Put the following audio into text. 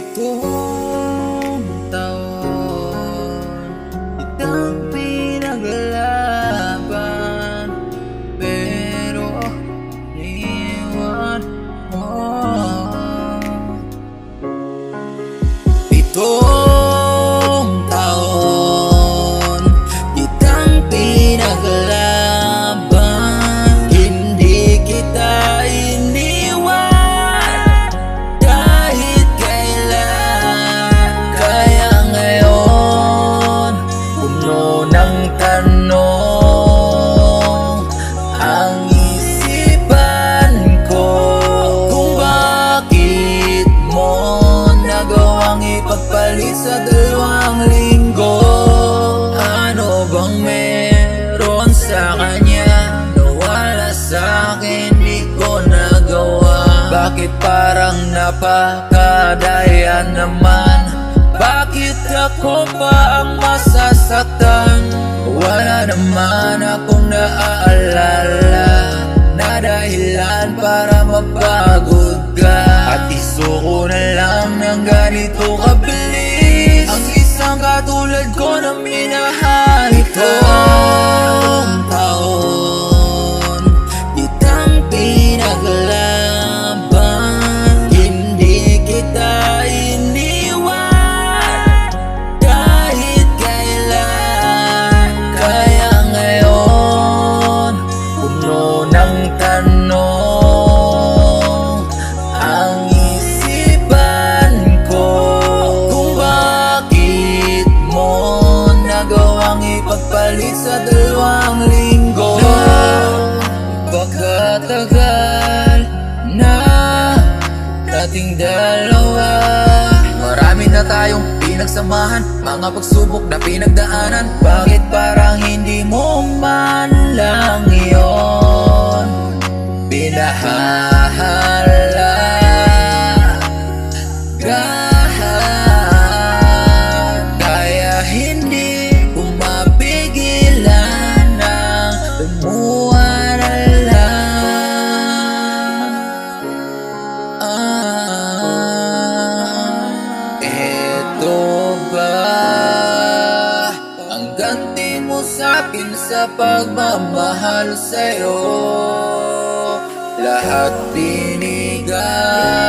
Pitong taon kitang pinaglaban, pero iwan mo. Pitong taon kitang pinaglaban, hindi kita iniwan kahit kailan. Kaya ngayon puno ng tanong ang isipan ko, kung bakit mo nagawang ipagpalit sa 2 linggo. Ano bang meron sa kanya na wala sa'kin di ko nagawa? Bakit parang napakadaya naman? Bakit ako pa ang masasaktan? Wala naman akong naaalala na dahilan para mapagod ka, at isuko na lang ng ganito kabilis ang isang katulad ko na minahal ko. Pitong taon kitang pinaglaban, hindi kita iniwan kahit kailan. Kaya ngayon puno ng tanong ang isipan ko, kung bakit mo nagawang ipagpalit sa 2 linggo. Napakatagal na dating dalawa, marami na tayong pinagsamahan, mga pagsubok na pinagdaanan. Bakit parang hindi mo man lang iyon pinahalagaan? Kaya hindi ko mapigilan ang lumuha na lang. Eto ba ang ganti mo sa'kin sa pagmamahal sa'yo? Lahat binigay